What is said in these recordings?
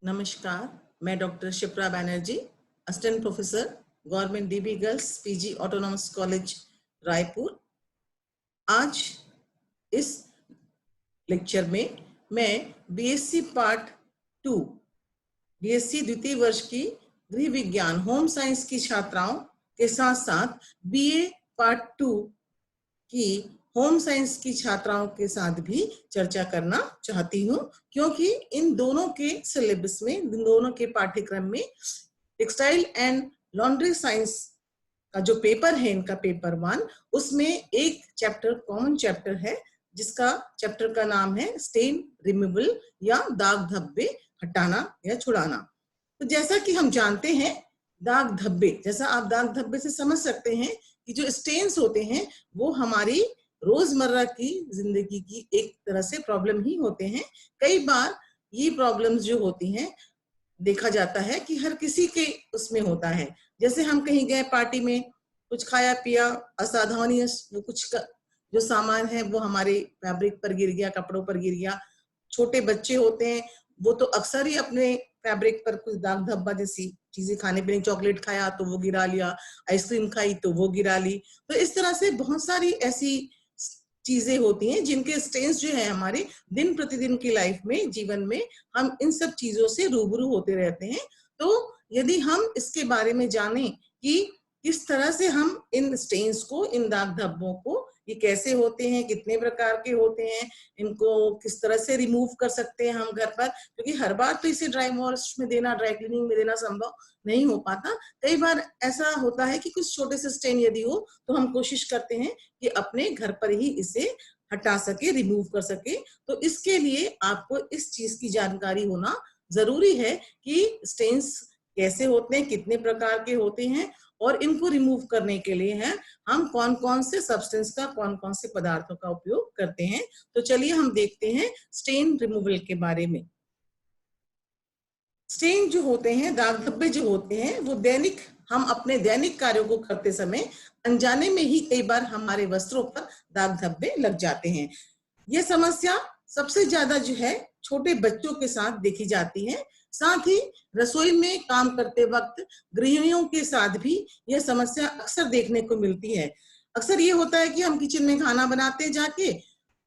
नमस्कार, मैं doctor Shipra Banerjee, assistant professor, government dB girls PG autonomous college Raipur. आज इस लेक्चर में मैं बीएससी पार्ट 2, बीएससी द्वितीय वर्ष की गृह विज्ञान होम साइंस की छात्राओं के साथ साथ बीए पार्ट 2 की होम साइंस की छात्राओं के साथ भी चर्चा करना चाहती हूँ, क्योंकि इन दोनों के सिलेबस में, इन दोनों के पाठ्यक्रम में टेक्सटाइल एंड लॉन्ड्री साइंस का जो पेपर है, इनका पेपर 1, उसमें एक चैप्टर कॉमन चैप्टर है, जिसका चैप्टर का नाम है स्टेन रिमूवल या दाग धब्बे हटाना या छुड़ाना। तो जैसा कि हम जानते हैं, दाग धब्बे, जैसा आप दाग धब्बे से समझ सकते हैं कि जो स्टेन्स होते हैं वो हमारी रोजमर्रा की जिंदगी की एक तरह से प्रॉब्लम ही होते हैं। कई बार ये प्रॉब्लम्स जो होती हैं, देखा जाता है कि हर किसी के उसमें होता है। जैसे हम कहीं गए पार्टी में, कुछ खाया पिया, असावधानी वो कुछ जो सामान है वो हमारे फैब्रिक पर गिर गया, कपड़ों पर गिर गया। छोटे बच्चे होते हैं, वो तो अक्सर ही अपने फैब्रिक पर कुछ दाग धब्बा जैसी चीजें, खाने पीने, चॉकलेट खाया तो वो गिरा लिया, आइसक्रीम खाई तो वो गिरा ली। तो इस तरह से बहुत सारी ऐसी चीजें होती हैं जिनके स्टेन्स जो है हमारे दिन प्रतिदिन की लाइफ में, जीवन में, हम इन सब चीजों से रूबरू होते रहते हैं। तो यदि हम इसके बारे में जानें कि किस तरह से हम इन स्टेन्स को, इन दाग धब्बों को, ये कैसे होते हैं, कितने प्रकार के होते हैं, इनको किस तरह से रिमूव कर सकते हैं हम घर पर, क्योंकि हर बार तो इसे ड्राई वॉश में देना, ड्राई क्लीनिंग में देना संभव नहीं हो पाता। कई बार ऐसा होता है कि कुछ छोटे से स्टेन यदि हो तो हम कोशिश करते हैं कि अपने घर पर ही इसे हटा सके, रिमूव कर सके। तो इसके लिए आपको इस चीज की जानकारी होना जरूरी है कि स्टेन्स कैसे होते हैं, कितने प्रकार के होते हैं, और इनको रिमूव करने के लिए है हम कौन कौन से सब्सटेंस का, कौन कौन से पदार्थों का उपयोग करते हैं। तो चलिए हम देखते हैं स्टेन रिमूवल के बारे में। स्टेन जो होते हैं, दाग धब्बे जो होते हैं, वो हम अपने दैनिक कार्यों को करते समय अनजाने में ही कई बार हमारे वस्त्रों पर दाग धब्बे लग जाते हैं। ये समस्या सबसे ज्यादा जो है छोटे बच्चों के साथ देखी जाती है। साथ ही रसोई में काम करते वक्त गृहिणियों के साथ भी यह समस्या अक्सर देखने को मिलती है। अक्सर ये होता है कि हम किचन में खाना बनाते जाके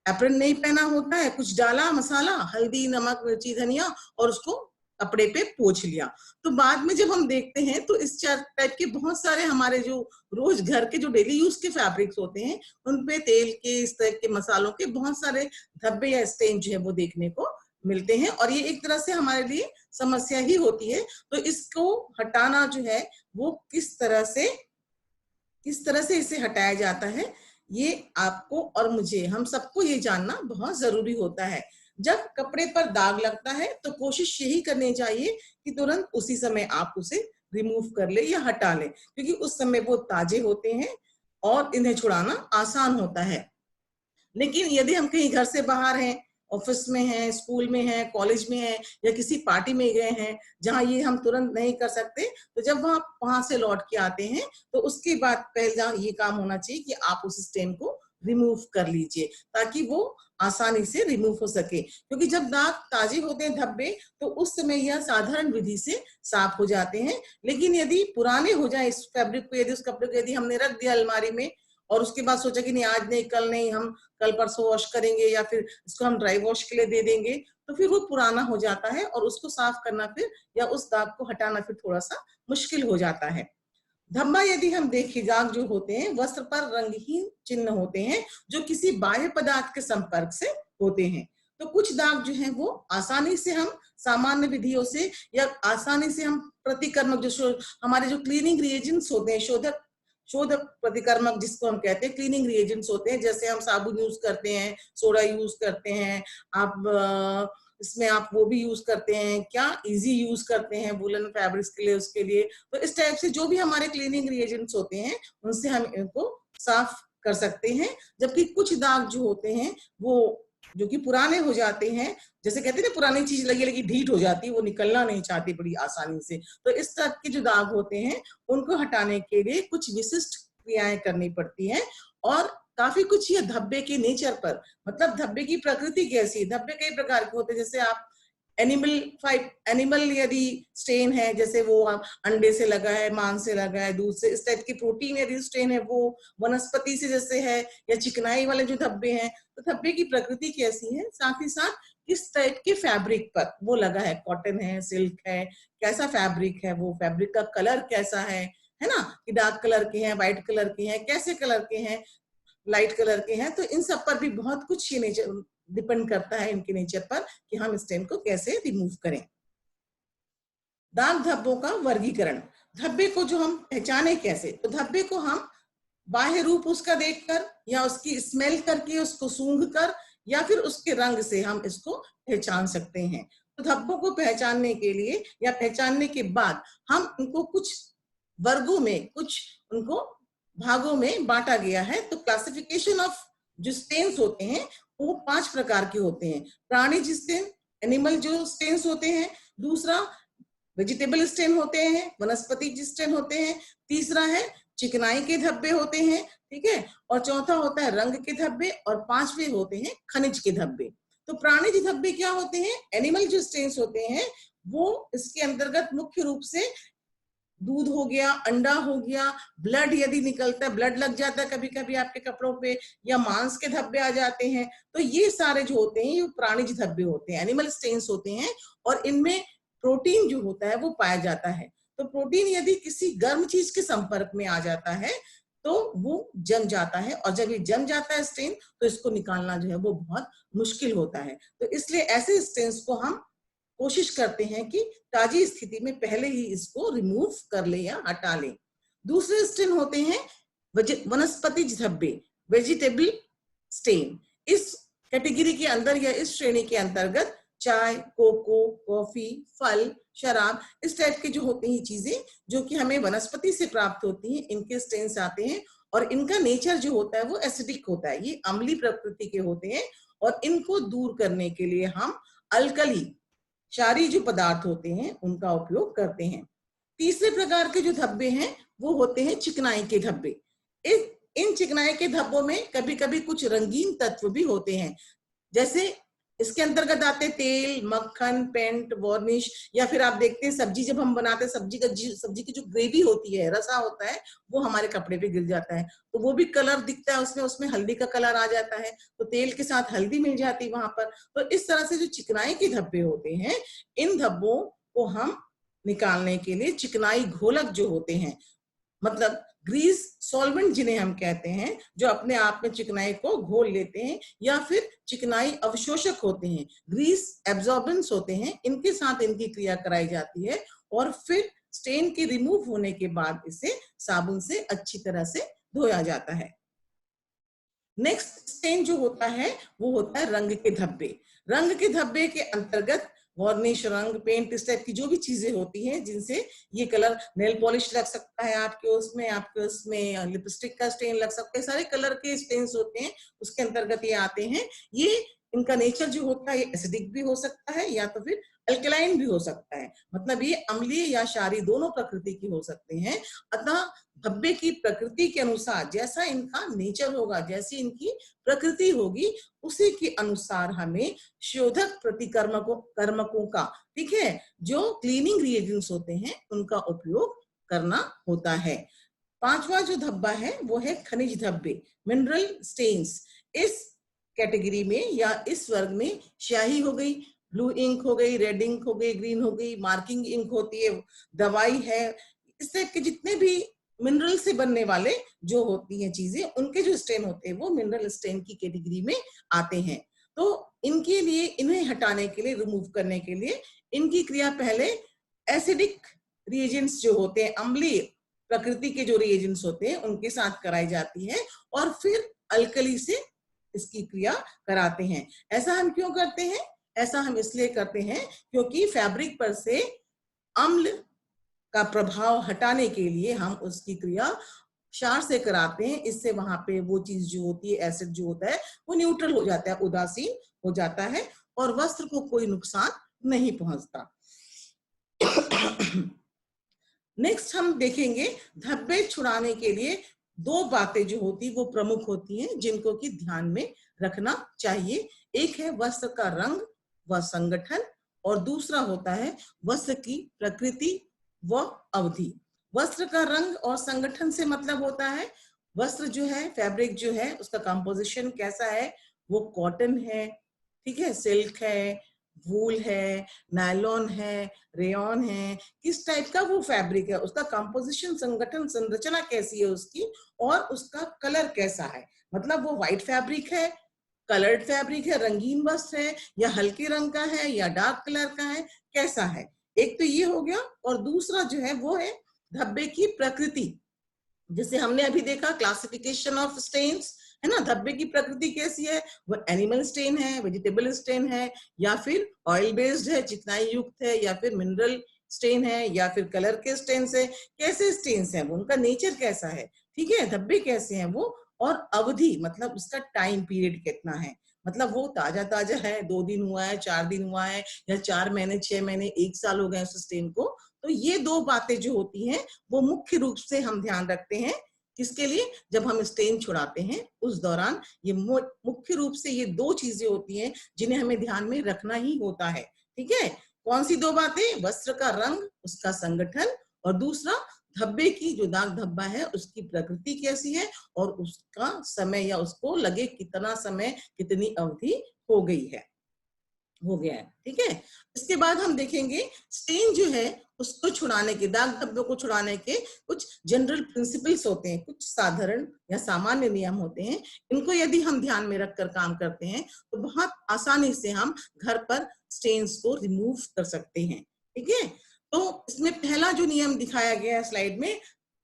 एप्रन नहीं पहना होता है, कुछ डाला मसाला, हल्दी, नमक, मिर्ची, धनिया, और उसको कपड़े पे पोंछ लिया। तो बाद में जब हम देखते हैं तो इस टाइप के बहुत सारे हमारे जो रोज घर के जो डेली यूज के फैब्रिक्स होते हैं, उनपे तेल के, इस तरह के मसालों के बहुत सारे धब्बे या स्टेन जो है वो देखने को मिलते हैं, और ये एक तरह से हमारे लिए समस्या ही होती है। तो इसको हटाना जो है वो किस तरह से इसे हटाया जाता है, ये आपको और मुझे, हम सबको ये जानना बहुत जरूरी होता है। जब कपड़े पर दाग लगता है तो कोशिश यही करनी चाहिए कि तुरंत उसी समय आप उसे रिमूव कर ले या हटा ले, क्योंकि उस समय वो ताजे होते हैं और इन्हें छुड़ाना आसान होता है। लेकिन यदि हम कहीं घर से बाहर हैं, ऑफिस में हैं, स्कूल में हैं, कॉलेज में हैं, या किसी पार्टी में गए हैं जहां ये हम तुरंत नहीं कर सकते, तो जब वहां से लौट के आते हैं तो उसके बाद पहला ये काम होना चाहिए कि आप उस स्टेन को रिमूव कर लीजिए, ताकि वो आसानी से रिमूव हो सके। क्योंकि जब दाग ताजे होते हैं, धब्बे, तो उस समय यह साधारण विधि से साफ हो जाते हैं। लेकिन यदि पुराने हो जाए इस फैब्रिक को, यदि उस कपड़े को यदि हमने रख दिया अलमारी में और उसके बाद सोचा कि नहीं आज नहीं, कल नहीं, हम कल परसों वॉश करेंगे, या फिर इसको हम ड्राई वॉश के लिए दे देंगे, तो फिर वो पुराना हो जाता है और उसको साफ करना फिर, या उस दाग को हटाना फिर थोड़ा सा मुश्किल हो जाता है। धब्बा यदि हम देखें, दाग जो होते हैं वस्त्र पर रंगहीन चिन्ह होते हैं जो किसी बाह्य पदार्थ के संपर्क से होते हैं। तो कुछ दाग जो है वो आसानी से हम सामान्य विधियों से, या आसानी से हम प्रतिकर्मक, जो हमारे जो क्लीनिंग रिएजेंट्स होते हैं, शोधक प्रतिकर्मक जिसको हम कहते हैं, क्लीनिंग रिएजेंट्स होते हैं, जैसे हम साबुन यूज करते हैं, सोडा यूज करते हैं, आप इसमें आप वो भी यूज करते हैं, क्या इजी यूज करते हैं वुलन फैब्रिक्स के लिए, उसके लिए। तो इस टाइप से जो भी हमारे क्लीनिंग रिएजेंट्स होते हैं उनसे हम इनको साफ कर सकते हैं। जबकि कुछ दाग जो होते हैं वो जो कि पुराने हो जाते हैं, जैसे कहते हैं ना, पुरानी चीज लगी लगी ढीठ हो जाती है, वो निकलना नहीं चाहती बड़ी आसानी से। तो इस तरह के जो दाग होते हैं उनको हटाने के लिए कुछ विशिष्ट क्रियाएं करनी पड़ती हैं, और काफी कुछ ये धब्बे के नेचर पर, मतलब धब्बे की प्रकृति कैसी है। धब्बे कई प्रकार के होते हैं, जैसे आप एनिमल यदि स्टेन है, जैसे वो अंडे से लगा है, मांस से लगा है, दूध से, इस टाइप की प्रोटीन यदि स्टेन है, वो वनस्पति से जैसे है, या चिकनाई वाले जो धब्बे हैं, तो धब्बे की प्रकृति कैसी है, साथ ही साथ किस टाइप के फैब्रिक पर वो लगा है, कॉटन है, सिल्क है, कैसा फैब्रिक है, वो फैब्रिक का कलर कैसा है ना, कि डार्क कलर के हैं, व्हाइट कलर के हैं, कैसे कलर के हैं, लाइट कलर के हैं, तो इन सब पर भी बहुत कुछ ये नेचर डिपेंड करता है, इनके नेचर पर, कि हम स्टेन को कैसे रिमूव करें। दाग धब्बों का वर्गीकरण। धब्बे को जो हम पहचाने कैसे, तो धब्बे को हम बाह्य रूप उसका देखकर, या उसकी स्मेल करके, उसको सूंघ कर, या फिर उसके रंग से हम इसको पहचान सकते हैं। तो धब्बों को पहचानने के लिए या पहचानने के बाद हम इनको कुछ वर्गों में, कुछ उनको भागों में बांटा गया है। तो क्लासिफिकेशन ऑफ जो स्टेन्स होते हैं वो 5 प्रकार के होते हैं। प्राणिज स्टेन, एनिमल जो स्टेन्स होते हैं, दूसरा वेजिटेबल स्टेन होते हैं, वनस्पति स्टेन होते हैं, तीसरा है चिकनाई के धब्बे होते हैं, ठीक है, और चौथा होता है रंग के धब्बे, और 5वें होते हैं खनिज के धब्बे। तो प्राणिज धब्बे क्या होते हैं, एनिमल जो स्टेन्स होते हैं वो इसके अंतर्गत मुख्य रूप से दूध हो गया, अंडा हो गया, ब्लड यदि निकलता है, ब्लड लग जाता है कभी कभी आपके कपड़ों पे, या मांस के धब्बे आ जाते हैं, तो ये सारे जो होते हैं ये प्राणिज धब्बे होते हैं, एनिमल स्टेन्स होते हैं, और इनमें प्रोटीन जो होता है वो पाया जाता है। तो प्रोटीन यदि किसी गर्म चीज के संपर्क में आ जाता है तो वो जम जाता है, और जब ये जम जाता है स्टेन, तो इसको निकालना जो है वो बहुत मुश्किल होता है। तो इसलिए ऐसे स्टेन्स को हम कोशिश करते हैं कि ताजी स्थिति में पहले ही इसको रिमूव कर ले या हटा ले। दूसरे स्टेन होते हैं वनस्पतिज धब्बे, वेजिटेबल स्टेन। इस कैटेगरी के अंदर या इस श्रेणी के अंतर्गत चाय, कोको, कॉफी, फल, शराब, इस टाइप की जो होती हैं चीजें जो कि हमें वनस्पति से प्राप्त होती हैं, इनके स्टेन्स आते हैं, और इनका नेचर जो होता है वो एसिडिक होता है, ये अम्लीय प्रकृति के होते हैं, और इनको दूर करने के लिए हम अल्कली क्षारीय जो पदार्थ होते हैं उनका उपयोग करते हैं। तीसरे प्रकार के जो धब्बे हैं वो होते हैं चिकनाई के धब्बे। इन चिकनाई के धब्बों में कभी कभी कुछ रंगीन तत्व भी होते हैं, जैसे इसके अंतर्गत आते तेल, मक्खन, पेंट, वार्निश, या फिर आप देखते हैं सब्जी जब हम बनाते हैं, सब्जी की जो ग्रेवी होती है, रसा होता है, वो हमारे कपड़े पे गिर जाता है, तो वो भी कलर दिखता है उसमें हल्दी का कलर आ जाता है, तो तेल के साथ हल्दी मिल जाती है वहां पर। तो इस तरह से जो चिकनाई के धब्बे होते हैं, इन धब्बों को हम निकालने के लिए चिकनाई घोलक जो होते हैं, मतलब ग्रीस सॉल्वेंट जिन्हें हम कहते हैं, जो अपने आप में चिकनाई को घोल लेते हैं, या फिर चिकनाई अवशोषक होते हैं, ग्रीस एब्जॉर्बेंस होते हैं, इनके साथ इनकी क्रिया कराई जाती है, और फिर स्टेन के रिमूव होने के बाद इसे साबुन से अच्छी तरह से धोया जाता है। नेक्स्ट स्टेन जो होता है वो होता है रंग के धब्बे। रंग के धब्बे के अंतर्गत वार्निश, रंग, पेंट, इस टाइप की जो भी चीजें होती हैं जिनसे ये कलर, नेल पॉलिश लग सकता है आपके उसमें लिपस्टिक का स्टेन लग सकता है, सारे कलर के स्टेन्स होते हैं उसके अंतर्गत ये आते हैं। ये इनका नेचर जो होता है ये एसिडिक भी हो सकता है या तो फिर अल्कलाइन भी हो सकता है, मतलब ये अम्लीय या क्षारीय दोनों प्रकृति की हो सकते हैं। अतः धब्बे की प्रकृति के अनुसार जैसा इनका नेचर होगा, जैसी इनकी प्रकृति होगी, उसी के अनुसार हमें शोधक कर्मकों का, ठीक है, जो क्लीनिंग रिएजेंट्स होते हैं उनका उपयोग करना होता है। पांचवा जो धब्बा है वो है खनिज धब्बे, मिनरल स्टेन्स। इस कैटेगरी में या इस वर्ग में स्याही हो गई, ब्लू इंक हो गई, रेड इंक हो गई, ग्रीन हो गई, मार्किंग इंक होती है, दवाई है, इस टाइप के जितने भी मिनरल से बनने वाले जो होती हैं चीजें, उनके जो स्टेन होते हैं वो मिनरल स्टेन की कैटेगरी में आते हैं। तो इनके लिए, इन्हें हटाने के लिए, रिमूव करने के लिए इनकी क्रिया पहले एसिडिक रिएजेंट्स जो होते हैं, अम्लीय प्रकृति के जो रिएजेंट्स होते हैं उनके साथ कराई जाती है, और फिर अल्कली से इसकी क्रिया कराते हैं। ऐसा हम क्यों करते हैं? ऐसा हम इसलिए करते हैं क्योंकि फैब्रिक पर से अम्ल का प्रभाव हटाने के लिए हम उसकी क्रिया क्षार से कराते हैं। इससे वहां पे वो चीज जो होती है, एसिड जो होता है, वो न्यूट्रल हो जाता है, उदासीन हो जाता है, और वस्त्र को कोई नुकसान नहीं पहुंचता। नेक्स्ट हम देखेंगे धब्बे छुड़ाने के लिए 2 बातें जो होती वो प्रमुख होती हैं, जिनको कि ध्यान में रखना चाहिए। एक है वस्त्र का रंग व संगठन, और दूसरा होता है वस्त्र की प्रकृति व अवधि। वस्त्र का रंग और संगठन से मतलब होता है वस्त्र जो है, फैब्रिक जो है, उसका कंपोजिशन कैसा है, वो कॉटन है, ठीक है, सिल्क है, वूल है, नायलॉन है, रेयॉन है, किस टाइप का वो फैब्रिक है, उसका कंपोजिशन, संगठन, संरचना कैसी है उसकी, और उसका कलर कैसा है, मतलब वो व्हाइट फैब्रिक है, कलर्ड फैब्रिक है, रंगीन वस्त्र है, या हल्के रंग का है, या डार्क कलर का है, कैसा है। एक तो ये हो गया, और दूसरा जो है वो है धब्बे की प्रकृति। जैसे हमने अभी देखा क्लासिफिकेशन ऑफ स्टेन्स, है ना, धब्बे की प्रकृति कैसी है, वो एनिमल स्टेन है, वेजिटेबल स्टेन है, या फिर ऑयल बेस्ड है, चिकनाई युक्त है, या फिर मिनरल स्टेन है, या फिर कलर के स्टेन्स है, कैसे स्टेन्स हैं वो, उनका नेचर कैसा है, ठीक है, धब्बे कैसे हैं वो, और अवधि मतलब उसका टाइम पीरियड कितना है, मतलब वो ताजा ताजा है, 2 दिन हुआ है, 4 दिन हुआ है, या 4 महीने, 6 महीने, 1 साल हो गए उस स्टेन को। तो ये 2 बातें जो होती हैं वो मुख्य रूप से हम ध्यान रखते हैं, किसके लिए, जब हम स्टेन छुड़ाते हैं उस दौरान ये मुख्य रूप से ये 2 चीजें होती हैं जिन्हें हमें ध्यान में रखना ही होता है, ठीक है। कौन सी 2 बातें, वस्त्र का रंग, उसका संगठन, और दूसरा धब्बे की जो दाग धब्बा है उसकी प्रकृति कैसी है, और उसका समय, या उसको लगे कितना समय, कितनी अवधि हो गई है, हो गया है, ठीक है। इसके बाद हम देखेंगे स्टेन जो है उसको छुड़ाने के, दाग धब्बों को छुड़ाने के कुछ जनरल प्रिंसिपल्स होते हैं, कुछ साधारण या सामान्य नियम होते हैं। इनको यदि हम ध्यान में रखकर काम करते हैं तो बहुत आसानी से हम घर पर स्टेन्स को रिमूव कर सकते हैं, ठीक है। तो इसमें पहला जो नियम दिखाया गया है स्लाइड में,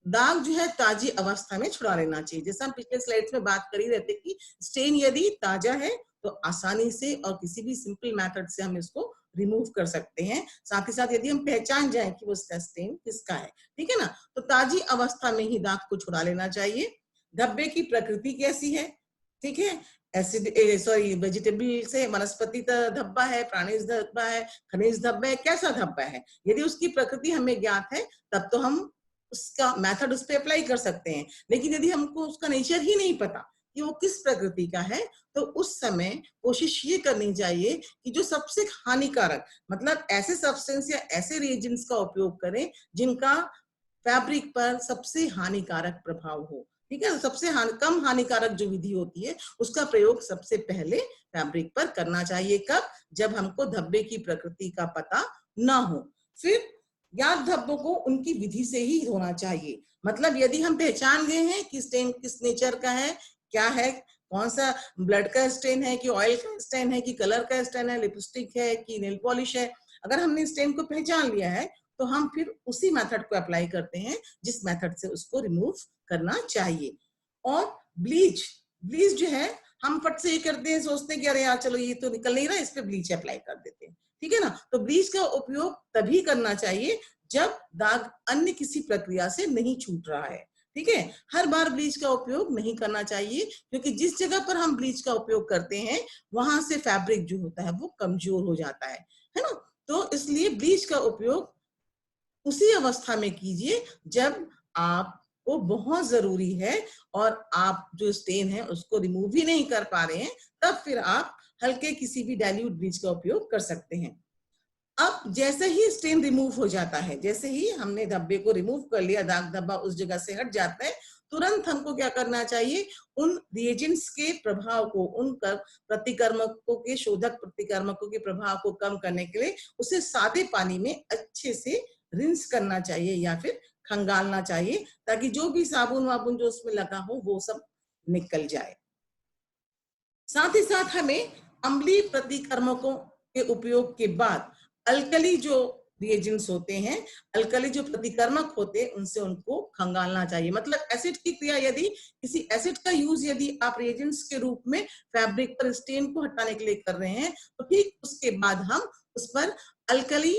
दाग जो है ताजी अवस्था में छुड़ा लेना चाहिए। जैसा हम पिछले स्लाइड्स में बात कर ही रहते कि स्टेन यदि ताजा है तो आसानी से और किसी भी सिंपल मेथड से हम इसको रिमूव कर सकते हैं। साथ ही साथ यदि हम पहचान जाए कि वो स्टेन किसका है, ठीक है ना, तो ताजी अवस्था में ही दाग को छुड़ा लेना चाहिए। धब्बे की प्रकृति कैसी है, ठीक है, एसिड सॉरी वेजिटेबल से वनस्पति धब्बा है, प्राणीज धब्बा है, खनिज धब्बा है, कैसा धब्बा है, यदि उसकी प्रकृति हमें ज्ञात है तब तो हम उसका मेथड उस पर अप्लाई कर सकते हैं। लेकिन यदि हमको उसका नेचर ही नहीं पता कि वो किस प्रकृति का है, तो उस समय कोशिश ये करनी चाहिए कि जो सबसे हानिकारक, मतलब ऐसे सब्सटेंस या ऐसे रिएजेंट्स का उपयोग करें जिनका फैब्रिक पर सबसे हानिकारक प्रभाव हो, ठीक है। सबसे कम हानिकारक जो विधि होती है उसका प्रयोग सबसे पहले फैब्रिक पर करना चाहिए। कब, जब हमको धब्बे की प्रकृति का पता ना हो। फिर ज्ञात धब्बों को उनकी विधि से ही धोना चाहिए। मतलब यदि हम पहचान गए हैं कि स्टेन किस नेचर का है, क्या है, कौन सा ब्लड का स्टेन है, कि ऑयल का स्टेन है, कि कलर का स्टेन है, लिपस्टिक है, कि नेल पॉलिश है, अगर हमने स्टेन को पहचान लिया है तो हम फिर उसी मेथड को अप्लाई करते हैं जिस मेथड से उसको रिमूव करना चाहिए। और ब्लीच, ब्लीच जो है हम फट से ये करते हैं, सोचते हैं कि अरे यार चलो ये तो निकल नहीं रहा, इस पे ब्लीच अप्लाई कर देते हैं, ठीक है ना। तो ब्लीच का उपयोग तभी करना चाहिए जब दाग अन्य किसी प्रक्रिया से नहीं छूट रहा है, ठीक है। हर बार ब्लीच का उपयोग नहीं करना चाहिए, क्योंकि जिस जगह पर हम ब्लीच का उपयोग करते हैं वहां से फैब्रिक जो होता है वो कमजोर हो जाता है ना। तो इसलिए ब्लीच का उपयोग उसी अवस्था में कीजिए जब आपको बहुत जरूरी है और आप जो स्टेन है उसको रिमूव ही नहीं कर पा रहे हैं, तब फिर आप हल्के किसी भी डाइल्यूट ब्लीच का उपयोग कर सकते हैं। अब जैसे ही स्टेन रिमूव हो जाता है, जैसे ही हमने धब्बे को रिमूव कर लिया, दाग धब्बा उस जगह से हट जाता है, तुरंत हमको क्या करना चाहिए, उन रिएजेंट्स के प्रभाव को, उन प्रतिकर्मकों के, शोधक प्रतिकर्मकों के प्रभाव को कम करने के लिए उसे सादे पानी में अच्छे से रिंस करना चाहिए या फिर खंगालना चाहिए, ताकि जो भी साबुन वाबुन जो उसमें लगा हो वो सब निकल जाए। साथ ही साथ हमें अम्लीय प्रतिकर्मकों के उपयोग के बाद अल्कली जो रिएजेंट्स होते हैं, अल्कली जो प्रतिकर्मक होते हैं, उनसे उनको खंगालना चाहिए। मतलब एसिड की क्रिया, यदि किसी एसिड का यूज यदि आप रिएजेंट्स के रूप में फैब्रिक पर स्टेन को हटाने के लिए कर रहे हैं, तो ठीक उसके बाद हम उस पर अल्कली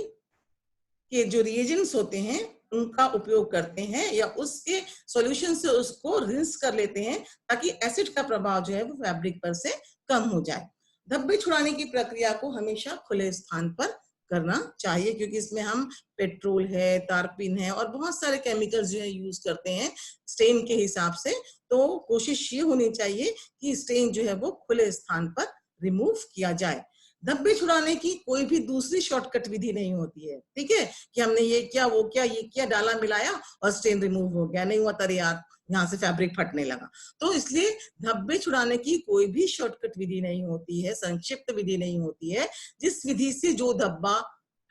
के जो रिएजेंट्स होते हैं उनका उपयोग करते हैं, या उसके सॉल्यूशन से उसको रिंस कर लेते हैं, ताकि एसिड का प्रभाव जो है वो फैब्रिक पर से कम हो जाए। धब्बे छुड़ाने की प्रक्रिया को हमेशा खुले स्थान पर करना चाहिए, क्योंकि इसमें हम पेट्रोल है, तारपीन है और बहुत सारे केमिकल्स जो है यूज करते हैं स्टेन के हिसाब से। तो कोशिश ये होनी चाहिए कि स्टेन जो है वो खुले स्थान पर रिमूव किया जाए। धब्बे छुड़ाने की कोई भी दूसरी शॉर्टकट विधि नहीं होती है, ठीक है, कि हमने ये किया वो किया ये किया डाला मिलाया और स्टेन रिमूव हो गया, नहीं हुआ तर यार यहाँ से फैब्रिक फटने लगा। तो इसलिए धब्बे छुड़ाने की कोई भी शॉर्टकट विधि नहीं होती है, संक्षिप्त विधि नहीं होती है। जिस विधि से जो धब्बा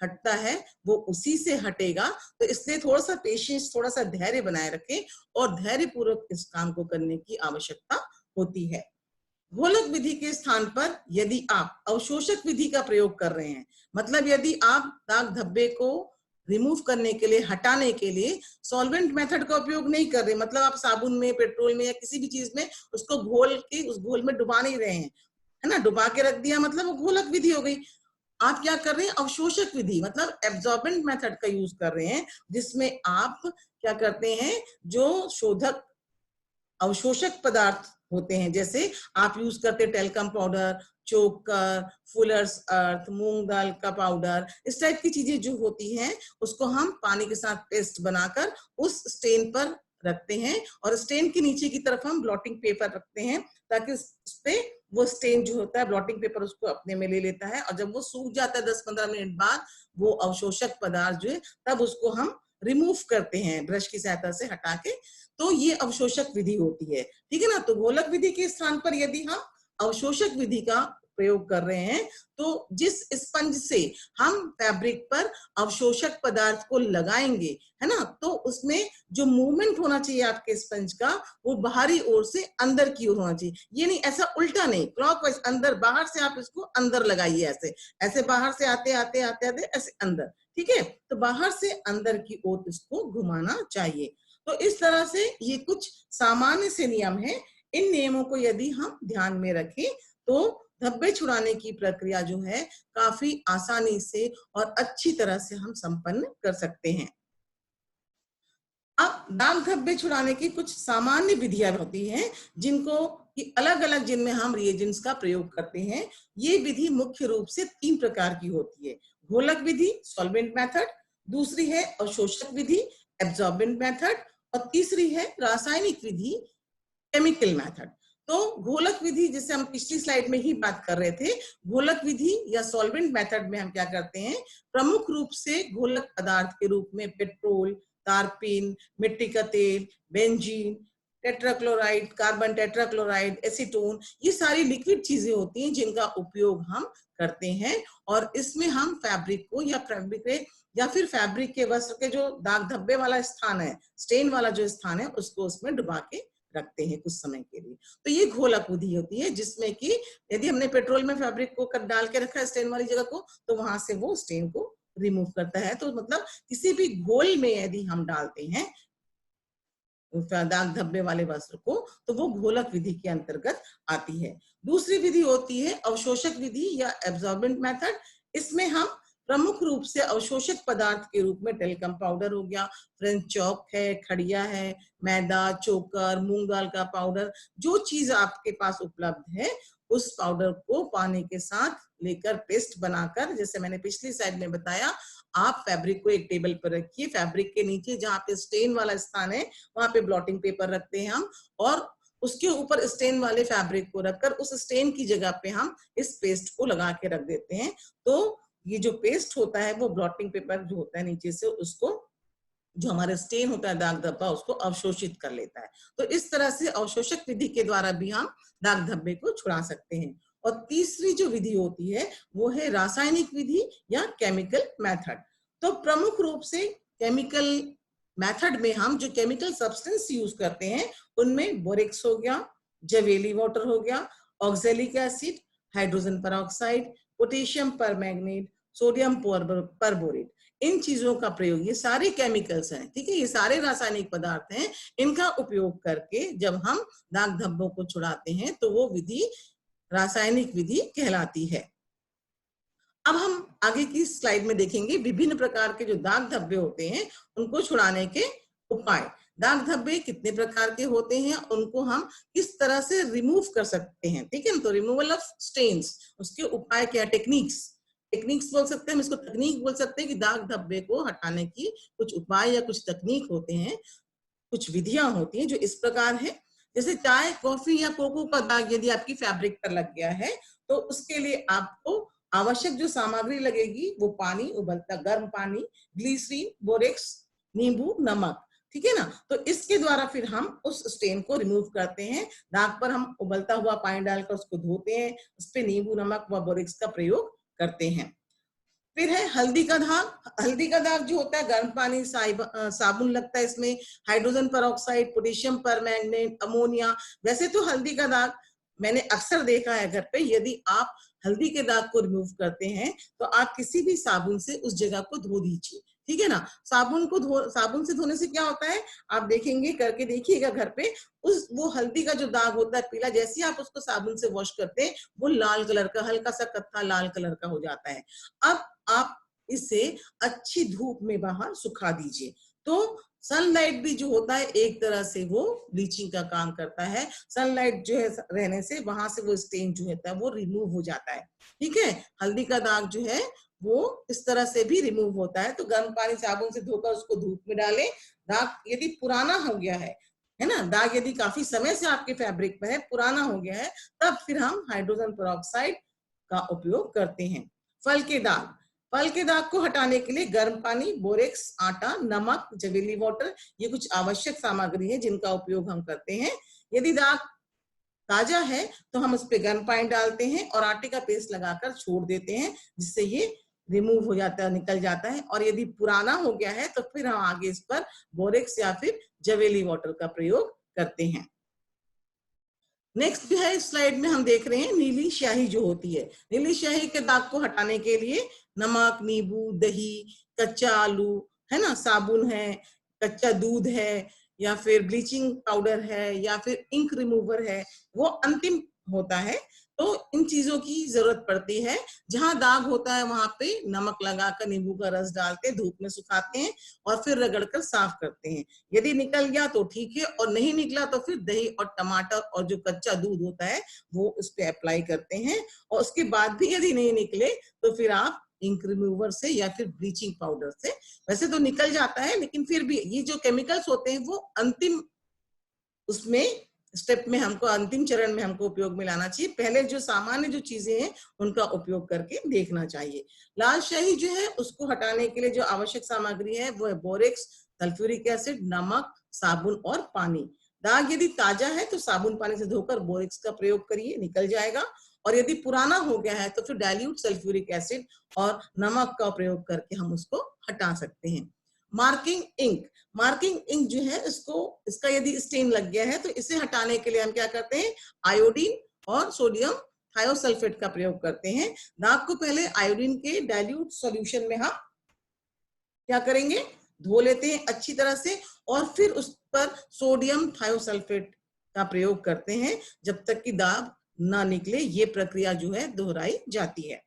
हटता है वो उसी से हटेगा। तो इसलिए थोड़ा सा पेशेंस, थोड़ा सा धैर्य बनाए रखें और धैर्य पूर्वक इस काम को करने की आवश्यकता होती है। घोलक विधि के स्थान पर यदि आप अवशोषक विधि का प्रयोग कर रहे हैं, मतलब यदि आप दाग धब्बे को रिमूव करने के लिए, हटाने के लिए सॉल्वेंट मेथड का उपयोग नहीं कर रहे, मतलब आप साबुन में, पेट्रोल में या किसी भी चीज में उसको घोल के उस घोल में डुबा नहीं रहे हैं, है ना, डुबा के रख दिया मतलब वो घोलक विधि हो गई। आप क्या कर रहे हैं, अवशोषक विधि मतलब एब्जॉर्बेंट मेथड का यूज कर रहे हैं, जिसमें आप क्या करते हैं, जो शोधक अवशोषक पदार्थ होते हैं, जैसे आप यूज करते हैं टेल्कम पाउडर, चोकर, फुलर्स अर्थ, मूंग दाल का पाउडर, इस टाइप की चीजें जो होती हैं उसको हम पानी के साथ पेस्ट बनाकर उस स्टेन पर रखते हैं और स्टेन के नीचे की तरफ हम ब्लॉटिंग पेपर रखते हैं, ताकि उस पे वो स्टेन जो होता है ब्लॉटिंग पेपर उसको अपने में ले लेता है, और जब वो सूख जाता है 10-15 मिनट बाद वो अवशोषक पदार्थ जो है तब उसको हम रिमूव करते हैं ब्रश की सहायता से हटा के। तो ये अवशोषक विधि होती है, ठीक है ना। तो घोलक विधि के स्थान पर यदि हम अवशोषक विधि का प्रयोग कर रहे हैं तो जिस स्पंज से हम फैब्रिक पर अवशोषक पदार्थ को लगाएंगे, है ना, तो उसमें जो मूवमेंट होना चाहिए आपके स्पंज का वो बाहरी ओर से अंदर की ओर होना चाहिए। ये नहीं ऐसा उल्टा नहीं, क्लॉकवाइज अंदर, बाहर से आप इसको अंदर लगाइए, ऐसे ऐसे बाहर से आते आते आते आते ऐसे अंदर, ठीक है। तो बाहर से अंदर की ओर इसको घुमाना चाहिए। तो इस तरह से ये कुछ सामान्य से नियम है। इन नियमों को यदि हम ध्यान में रखें तो धब्बे छुड़ाने की प्रक्रिया जो है काफी आसानी से और अच्छी तरह से हम संपन्न कर सकते हैं। अब दाग धब्बे छुड़ाने की कुछ सामान्य विधियां होती हैं जिनको कि अलग अलग जिनमें हम रिएजेंट्स का प्रयोग करते हैं। ये विधि मुख्य रूप से 3 प्रकार की होती है। घोलक विधि सॉल्वेंट मेथड, दूसरी है अवशोषक विधि एब्जॉर्बेंट मेथड, और तीसरी है रासायनिक विधि केमिकल मेथड। तो घोलक विधि जिसे हम पिछली स्लाइड में ही बात कर रहे थे, घोलक विधि या सॉल्वेंट मेथड में हम क्या करते हैं, प्रमुख रूप से घोलक पदार्थ के रूप में पेट्रोल, तारपीन, मिट्टी का तेल, benzene, tetrachloride, carbon tetrachloride, acetone, ये सारी लिक्विड चीजें होती हैं जिनका उपयोग हम करते हैं। और इसमें हम फैब्रिक को या फिर फैब्रिक के वस्त्र के जो दाग धब्बे वाला स्थान है, स्टेन वाला जो स्थान है, उसको उसमें डुबा के रखते हैं कुछ समय के लिए। तो ये घोलक विधि होती है जिसमें कि यदि हमने पेट्रोल में फैब्रिक को डाल के रखा है स्टेन वाली जगह को, तो वहां से वो स्टेन को रिमूव करता है। तो मतलब किसी भी घोल में यदि हम डालते हैं दाग धब्बे वाले वस्त्र को तो वो घोलक विधि के अंतर्गत आती है। दूसरी विधि होती है अवशोषक विधि या एब्जॉर्बेंट मेथड। इसमें हम प्रमुख रूप से अवशोषक पदार्थ के रूप में टेल्कम पाउडर हो गया, फ्रेंच चॉक है, खड़िया है, मैदा, चोकर, मूंग दाल का पाउडर, जो चीज आपके पास उपलब्ध है उस पाउडर को पानी के साथ लेकर पेस्ट बनाकर, जैसे मैंने पिछली स्लाइड में बताया, आप फैब्रिक को एक टेबल पर रखिए। फैब्रिक के नीचे जहाँ पे स्टेन वाला स्थान है वहां पे ब्लॉटिंग पेपर रखते हैं हम, और उसके ऊपर स्टेन वाले फैब्रिक को रखकर उस स्टेन की जगह पे हम इस पेस्ट को लगा के रख देते हैं। तो ये जो पेस्ट होता है वो ब्लॉटिंग पेपर जो होता है नीचे से उसको, जो हमारा स्टेन होता है दाग धब्बा, उसको अवशोषित कर लेता है। तो इस तरह से अवशोषक विधि के द्वारा भी हम दाग धब्बे को छुड़ा सकते हैं। और तीसरी जो विधि होती है वो है रासायनिक विधि या केमिकल मेथड। तो प्रमुख रूप से केमिकल मेथड में हम जो केमिकल सब्सटेंस यूज करते हैं उनमें बोरेक्स हो गया, जवेली वाटर हो गया, oxalic acid, hydrogen peroxide, potassium permanganate, sodium perborate, इन चीजों का प्रयोग, ये सारे केमिकल्स हैं, ठीक है, ये सारे रासायनिक पदार्थ हैं। इनका उपयोग करके जब हम दाग धब्बों को छुड़ाते हैं तो वो विधि रासायनिक विधि कहलाती है। अब हम आगे की स्लाइड में देखेंगे विभिन्न प्रकार के जो दाग धब्बे होते हैं उनको छुड़ाने के उपाय। दाग धब्बे कितने प्रकार के होते हैं, उनको हम किस तरह से रिमूव कर सकते हैं, ठीक है। तो रिमूवल ऑफ स्टेन्स, उसके उपाय क्या, टेक्निक्स बोल सकते हैं, हम इसको तकनीक बोल सकते हैं कि दाग धब्बे को हटाने की कुछ उपाय या कुछ तकनीक होते हैं, कुछ विधियां होती हैं जो इस प्रकार है। जैसे चाय, कॉफी या कोको का दाग यदि आपकी फैब्रिक पर लग गया है तो उसके लिए आपको आवश्यक जो सामग्री लगेगी वो पानी, उबलता गर्म पानी, ग्लिसरीन, बोरेक्स, नींबू, नमक, ठीक है ना। तो इसके द्वारा फिर हम उस स्टेन को रिमूव करते हैं। दाग पर हम उबलता हुआ पानी डालकर उसको धोते हैं, उस पर नींबू, नमक व बोरेक्स का प्रयोग करते हैं। फिर है हल्दी का दाग। हल्दी का दाग जो होता है, गर्म पानी, साबुन लगता है इसमें, hydrogen peroxide, potassium permanganate, ammonia. वैसे तो हल्दी का दाग मैंने अक्सर देखा है घर पे, यदि आप हल्दी के दाग को रिमूव करते हैं तो आप किसी भी साबुन से उस जगह को धो दीजिए, ठीक है ना। साबुन से धोने से क्या होता है, आप देखेंगे, करके देखिएगा घर पे, वो हल्दी का जो दाग होता है पीला, जैसे ही आप उसको साबुन से वॉश करते हैं वो लाल कलर का, हल्का सा कत्था लाल कलर का हो जाता है। अब आप इसे अच्छी धूप में बाहर सुखा दीजिए। तो सनलाइट भी जो होता है एक तरह से वो ब्लीचिंग का काम करता है। सनलाइट जो है रहने से वहां से वो स्टेन जो होता है वो रिमूव हो जाता है, ठीक है। हल्दी का दाग जो है वो इस तरह से भी रिमूव होता है। तो गर्म पानी साबुन से धोकर उसको धूप में डालें। दाग यदि पुराना हो गया है ना, दाग यदि काफी समय से आपके फैब्रिक में है, पुराना हो गया है, तब फिर हम हाइड्रोजन पेरोक्साइड का उपयोग करते हैं। फल के दाग, फल के दाग को हटाने के लिए गर्म पानी, बोरेक्स, आटा, नमक, जवेली वाटर, ये कुछ आवश्यक सामग्री है जिनका उपयोग हम करते हैं। यदि दाग ताजा है तो हम उस पर गर्म पानी डालते हैं और आटे का पेस्ट लगाकर छोड़ देते हैं, जिससे ये रिमूव हो जाता है, निकल जाता है। और यदि पुराना हो गया है तो फिर हम आगे इस पर बोरेक्स या फिर जवेली वाटर का प्रयोग करते हैं। नेक्स्ट जो है स्लाइड में हम देख रहे हैं नीली स्याही जो होती है। नीली स्याही के दाग को हटाने के लिए नमक, नींबू, दही, कच्चा आलू है ना, साबुन है, कच्चा दूध है, या फिर ब्लीचिंग पाउडर है, या फिर इंक रिमूवर है, वो अंतिम होता है। तो इन चीजों की जरूरत पड़ती है। जहां दाग होता है वहां पे नमक लगाकर नींबू का रस डालते हैं, धूप में सुखाते हैं और फिर रगड़कर साफ करते हैं। यदि निकल गया तो ठीक है, और नहीं निकला तो फिर दही और टमाटर और जो कच्चा दूध होता है वो उस पे अप्लाई करते हैं। और उसके बाद भी यदि नहीं निकले तो फिर आप इंक रिमूवर से या फिर ब्लीचिंग पाउडर से, वैसे तो निकल जाता है लेकिन फिर भी ये जो केमिकल्स होते हैं वो अंतिम उसमें स्टेप में हमको, अंतिम चरण में हमको उपयोग में लाना चाहिए। पहले जो सामान्य जो चीजें हैं उनका उपयोग करके देखना चाहिए। लाल स्याही जो है उसको हटाने के लिए जो आवश्यक सामग्री है वो है बोरेक्स, सल्फ्यूरिक एसिड, नमक, साबुन और पानी। दाग यदि ताजा है तो साबुन पानी से धोकर बोरेक्स का प्रयोग करिए, निकल जाएगा। और यदि पुराना हो गया है तो फिर डाइल्यूट सल्फ्यूरिक एसिड और नमक का प्रयोग करके हम उसको हटा सकते हैं। मार्किंग इंक, मार्किंग इंक जो है इसका यदि स्टेन लग गया है तो इसे हटाने के लिए हम क्या करते हैं, आयोडीन और सोडियम थायोसल्फेट का प्रयोग करते हैं। दाग को पहले आयोडीन के डाइल्यूट सॉल्यूशन में हम क्या करेंगे, धो लेते हैं अच्छी तरह से, और फिर उस पर सोडियम थायोसल्फेट का प्रयोग करते हैं जब तक कि दाग ना निकले। ये प्रक्रिया जो है दोहराई जाती है।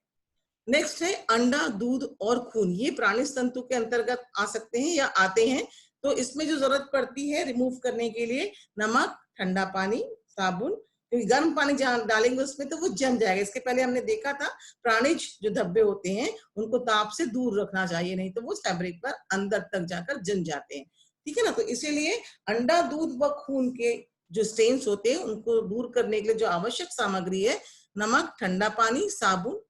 नेक्स्ट है अंडा, दूध और खून। ये प्राणिज तंतु के अंतर्गत आ सकते हैं या आते हैं। तो इसमें जो जरूरत पड़ती है रिमूव करने के लिए, नमक, ठंडा पानी, साबुन, क्योंकि गर्म पानी जहां डालेंगे उसमें तो वो जम जाएगा। इसके पहले हमने देखा था प्राणिज जो धब्बे होते हैं उनको ताप से दूर रखना चाहिए, नहीं तो वो फैब्रिक पर अंदर तक जाकर जम जाते हैं, ठीक है ना। तो इसीलिए अंडा, दूध व खून के जो स्टेन्स होते हैं उनको दूर करने के लिए जो आवश्यक सामग्री है, नमक, ठंडा पानी, साबुन,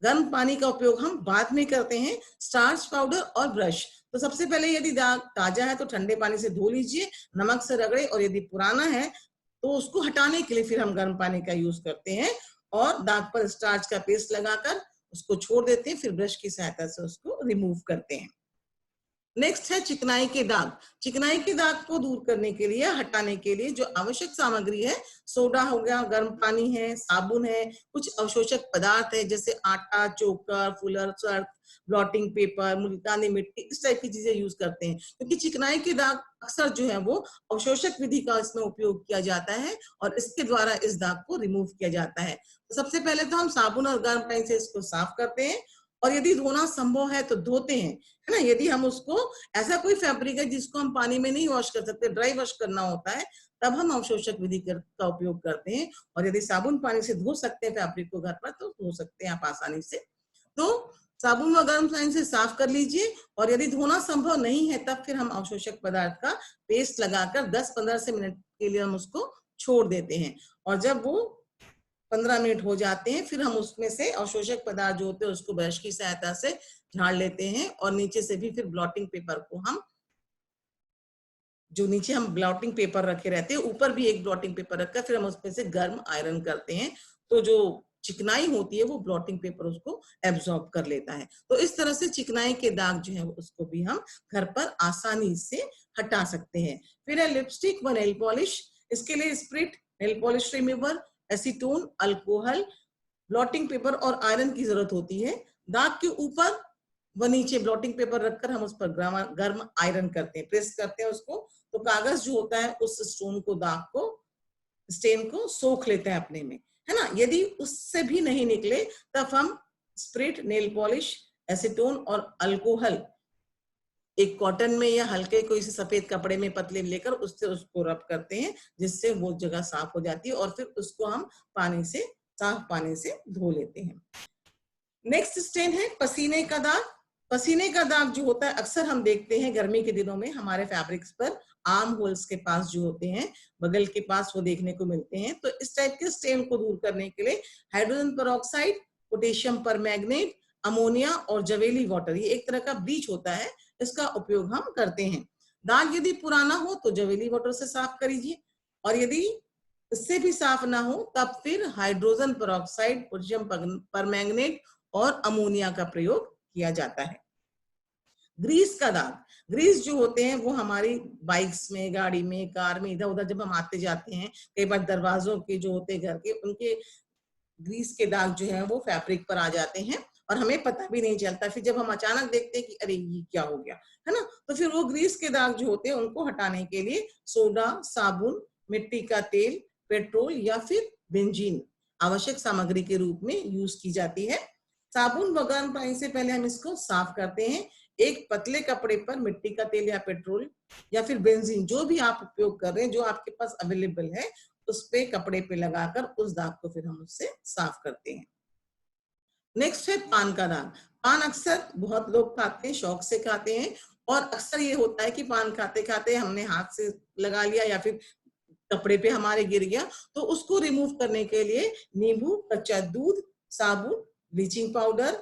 गर्म पानी का उपयोग हम बाद में करते हैं, स्टार्च पाउडर और ब्रश। तो सबसे पहले यदि दाग ताजा है तो ठंडे पानी से धो लीजिए, नमक से रगड़े, और यदि पुराना है तो उसको हटाने के लिए फिर हम गर्म पानी का यूज करते हैं और दाग पर स्टार्च का पेस्ट लगाकर उसको छोड़ देते हैं, फिर ब्रश की सहायता से उसको रिमूव करते हैं। नेक्स्ट है चिकनाई के दाग। चिकनाई के दाग को दूर करने के लिए, हटाने के लिए जो आवश्यक सामग्री है, सोडा हो गया, गर्म पानी है, साबुन है, कुछ अवशोषक पदार्थ है जैसे आटा, चोकर, फुलर, सर्फ, ब्लॉटिंग पेपर, मुल्तानी मिट्टी, इस टाइप की चीजें यूज करते हैं। क्योंकि चिकनाई के दाग अक्सर जो है वो अवशोषक विधि का इसमें उपयोग किया जाता है और इसके द्वारा इस दाग को रिमूव किया जाता है। तो सबसे पहले तो हम साबुन और गर्म पानी से इसको साफ करते हैं, और यदि धोना संभव है तो धोते हैं, है ना। यदि हम उसको, ऐसा कोई फैब्रिक है जिसको हम पानी में नहीं वॉश कर सकते, ड्राई वॉश करना होता है, तब हम अवशोषक विधि का उपयोग करते हैं। और यदि साबुन पानी से धो सकते हैं फैब्रिक को घर पर तो धो सकते हैं आप आसानी से। तो साबुन व गर्म पानी से साफ कर लीजिए, और यदि धोना संभव नहीं है तब फिर हम अवशोषक पदार्थ का पेस्ट लगाकर 10-15 से मिनट के लिए हम उसको छोड़ देते हैं। और जब वो 15 मिनट हो जाते हैं, फिर हम उसमें से अवशोषक पदार्थ जो होते हैं उसको ब्रश की सहायता से झाड़ लेते हैं और नीचे से भी फिर ब्लॉटिंग पेपर को हम, जो नीचे हम ब्लॉटिंग पेपर रखे रहते हैं, ऊपर भी एक ब्लॉटिंग पेपर रखकर फिर हम उसमें से गर्म आयरन करते हैं, तो जो चिकनाई होती है वो ब्लॉटिंग पेपर उसको एब्जॉर्ब कर लेता है। तो इस तरह से चिकनाई के दाग जो है उसको भी हम घर पर आसानी से हटा सकते हैं। फिर है लिपस्टिक व नेल पॉलिश। इसके लिए spirit, nail polish remover, acetone, alcohol, blotting paper और आयरन की जरूरत होती है। दाग के ऊपर व नीचे ब्लॉटिंग पेपर रखकर हम उस पर गर्म आयरन करते हैं, प्रेस करते हैं उसको, तो कागज जो होता है उस स्टोन को, दाग को, स्टेन को सोख लेते हैं अपने में, है ना। यदि उससे भी नहीं निकले तब हम स्प्रिट, नेल पॉलिश, एसीटोन और अल्कोहल एक कॉटन में या हल्के कोई से सफेद कपड़े में पतले लेकर उससे उसको रब करते हैं, जिससे वो जगह साफ हो जाती है और फिर उसको हम पानी से, साफ पानी से धो लेते हैं। नेक्स्ट स्टेन है पसीने का दाग। पसीने का दाग जो होता है अक्सर हम देखते हैं गर्मी के दिनों में हमारे फैब्रिक्स पर आर्म होल्स के पास जो होते हैं, बगल के पास, वो देखने को मिलते हैं। तो इस टाइप के स्टेन को दूर करने के लिए hydrogen peroxide, potassium permanganate, ammonia और जवेली वाटर, ये एक तरह का ब्लीच होता है, इसका उपयोग हम करते हैं। दाग यदि पुराना हो तो जवेली वाटर से साफ करिए, और यदि इससे भी साफ ना हो तब फिर हाइड्रोजन पेरोक्साइड, पोटेशियम परमैंगनेट और अमोनिया का प्रयोग किया जाता है। ग्रीस का दाग, ग्रीस जो होते हैं वो हमारी बाइक्स में, गाड़ी में, कार में, इधर उधर जब हम आते जाते हैं, कई बार दरवाजों के जो होते हैं घर के, उनके ग्रीस के दाग जो है वो फैब्रिक पर आ जाते हैं और हमें पता भी नहीं चलता। फिर जब हम अचानक देखते हैं कि अरे ये क्या हो गया, है ना, तो फिर वो ग्रीस के दाग जो होते हैं उनको हटाने के लिए सोडा, साबुन, मिट्टी का तेल, पेट्रोल या फिर बेंजीन आवश्यक सामग्री के रूप में यूज की जाती है। साबुन व गर्म पानी से पहले हम इसको साफ करते हैं। एक पतले कपड़े पर मिट्टी का तेल या पेट्रोल या फिर बेंजीन, जो भी आप उपयोग कर रहे हैं, जो आपके पास अवेलेबल है, उस पे, कपड़े पे लगाकर उस दाग को फिर हम उससे साफ करते हैं। नेक्स्ट है पान का दाग। पान अक्सर बहुत लोग खाते हैं, शौक से खाते हैं, और अक्सर ये होता है कि पान खाते खाते हमने हाथ से लगा लिया या फिर कपड़े पे हमारे गिर गया, तो उसको रिमूव करने के लिए नींबू, कच्चा दूध, साबुन, ब्लीचिंग पाउडर,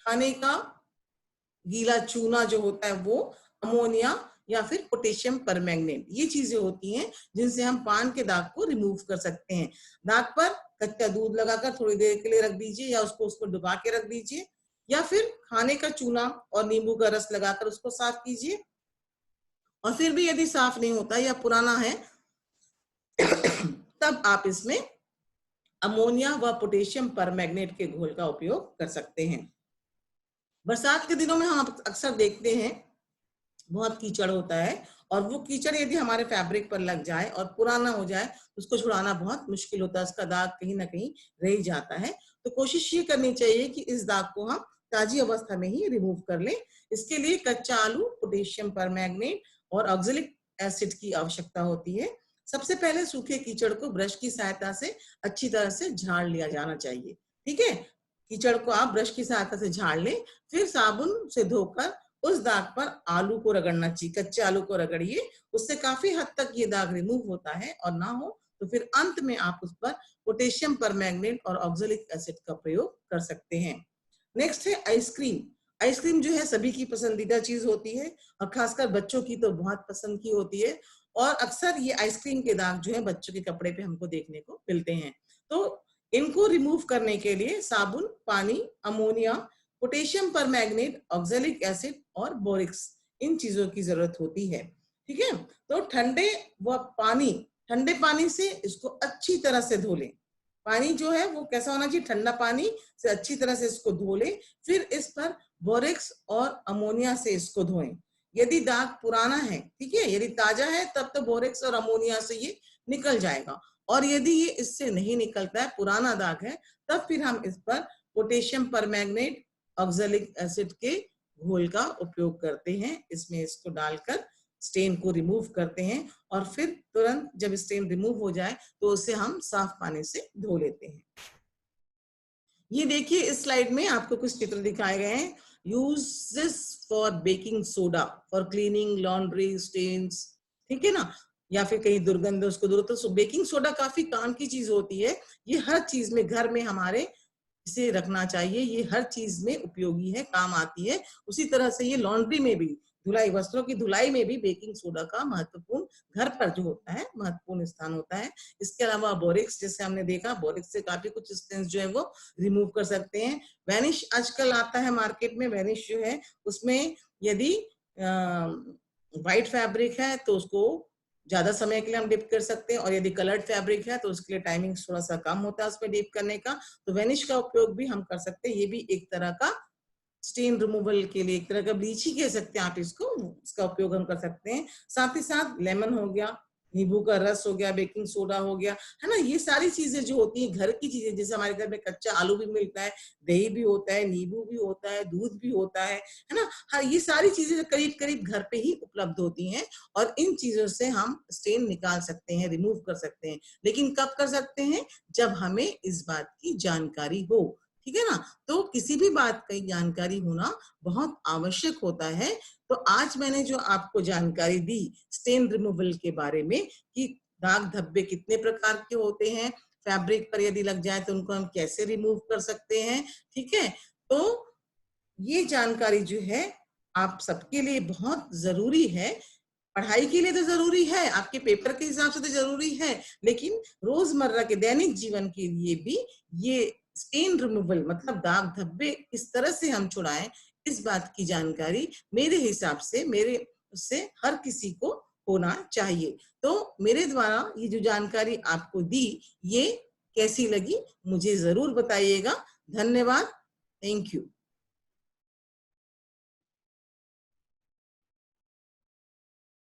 खाने का गीला चूना जो होता है वो, अमोनिया या फिर पोटेशियम परमैंगनेट, ये चीजें होती हैं जिनसे हम पान के दाग को रिमूव कर सकते हैं। दाग पर कच्चा दूध लगाकर थोड़ी देर के लिए रख दीजिए या उसको उसमें डुबा के रख दीजिए, या फिर खाने का चूना और नींबू का रस लगाकर उसको साफ कीजिए। और फिर भी यदि साफ नहीं होता या पुराना है तब आप इसमें अमोनिया व पोटेशियम परमैंगनेट के घोल का उपयोग कर सकते हैं। बरसात के दिनों में हम अक्सर देखते हैं बहुत कीचड़ होता है, और वो कीचड़ यदि हमारे फैब्रिक पर लग जाए और पुराना हो जाए तो उसको छुड़ाना बहुत मुश्किल होता है, उसका दाग कहीं ना कहीं रह जाता है। तो कोशिश ये करनी चाहिए कि इस दाग को हम ताजी अवस्था में ही रिमूव कर लें। इसके लिए कच्चा आलू, पोटेशियम परमैंगनेट और ऑक्सैलिक एसिड की आवश्यकता होती है। सबसे पहले सूखे कीचड़ को ब्रश की सहायता से अच्छी तरह से झाड़ लिया जाना चाहिए। ठीक है, कीचड़ को आप ब्रश की सहायता से झाड़ लें, फिर साबुन से धोकर उस दाग पर आलू को रगड़ना चाहिए, कच्चे आलू को रगड़िए, उससे काफी हद तक ये दाग रिमूव होता है। और ना हो तो फिर अंत में आप उस पर पोटेशियम परमैंगनेट और ऑक्सैलिक एसिड का प्रयोग कर सकते हैं। नेक्स्ट है आइसक्रीम। आइसक्रीम जो है सभी की पसंदीदा चीज होती है, और खासकर बच्चों की तो बहुत पसंद की होती है, और अक्सर ये आइसक्रीम के दाग जो है बच्चों के कपड़े पे हमको देखने को मिलते हैं। तो इनको रिमूव करने के लिए साबुन, पानी, ammonia, potassium permanganate, oxalic acid और बोरिक्स, इन चीजों की जरूरत होती है। ठीक है, तो ठंडे पानी से इसको अच्छी तरह से धो लें। पानी जो है वो कैसा होना चाहिए, ठंडा पानी से अच्छी तरह से इसको धो लें, फिर इस पर बोरिक्स और अमोनिया से इसको धोएं। यदि दाग पुराना है, ठीक है, यदि ताजा है तब तो बोरिक्स और अमोनिया से ये निकल जाएगा, और यदि ये इससे नहीं निकलता है, पुराना दाग है, तब फिर हम इस पर पोटेशियम परमैंगनेट, ऑक्सैलिक एसिड के घोल का उपयोग करते हैं। इसमें इसको डालकर स्टेन को रिमूव करते हैं, और फिर तुरंत जब स्टेन रिमूव हो जाए तो उसे हम साफ पानी से धो लेते हैं। ये देखिए इस स्लाइड में आपको कुछ चित्र दिखाए गए हैं। Uses for baking soda for cleaning laundry stains, ठीक है ना। या फिर कहीं दुर्गंध है उसको दूर, तो बेकिंग सोडा काफी काम की चीज होती है। ये हर चीज में घर में हमारे इसे रखना चाहिए, ये हर चीज में उपयोगी है, काम आती है। उसी तरह से ये लॉन्ड्री में भी, धुलाई, वस्त्रों की धुलाई में भी बेकिंग सोडा का महत्वपूर्ण, घर पर जो होता है, महत्वपूर्ण स्थान होता है। इसके अलावा बोरेक्स, जैसे हमने देखा, बोरेक्स से काफी कुछ स्टेन्स जो है वो रिमूव कर सकते हैं। वैनिश आजकल आता है मार्केट में, वैनिश जो है उसमें यदि व्हाइट फैब्रिक है तो उसको ज्यादा समय के लिए हम डिप कर सकते हैं, और यदि कलर्ड फैब्रिक है तो उसके लिए टाइमिंग थोड़ा सा कम होता है उसमें डिप करने का, तो वेनिश का उपयोग भी हम कर सकते हैं। ये भी एक तरह का स्टेन रिमूवल के लिए, एक तरह का ब्लीच ही कह सकते हैं आप इसको, इसका उपयोग हम कर सकते हैं। साथ ही साथ लेमन हो गया, नींबू का रस हो गया, बेकिंग सोडा हो गया, है ना, ये सारी चीजें जो होती हैं घर की चीजें, जैसे हमारे घर में कच्चा आलू भी मिलता है, दही भी होता है, नींबू भी होता है, दूध भी होता है ना। हाँ, ये सारी चीजें करीब करीब घर पे ही उपलब्ध होती हैं, और इन चीजों से हम स्टेन निकाल सकते हैं, रिमूव कर सकते हैं। लेकिन कब कर सकते हैं? जब हमें इस बात की जानकारी हो, ठीक है ना। तो किसी भी बात की जानकारी होना बहुत आवश्यक होता है। तो आज मैंने जो आपको जानकारी दी स्टेन रिमूवल के बारे में, कि दाग धब्बे कितने प्रकार के होते हैं, फैब्रिक पर यदि लग जाए तो उनको हम कैसे रिमूव कर सकते हैं, ठीक है। तो ये जानकारी जो है आप सबके लिए बहुत जरूरी है। पढ़ाई के लिए तो जरूरी है, आपके पेपर के हिसाब से तो जरूरी है, लेकिन रोजमर्रा के दैनिक जीवन के लिए भी ये स्टेन रिमूवल, मतलब दाग धब्बे किस तरह से हम छुड़ाएं, इस बात की जानकारी मेरे हिसाब से, मेरे से हर किसी को होना चाहिए। तो मेरे द्वारा ये जो जानकारी आपको दी, ये कैसी लगी मुझे जरूर बताइएगा। धन्यवाद, थैंक यू।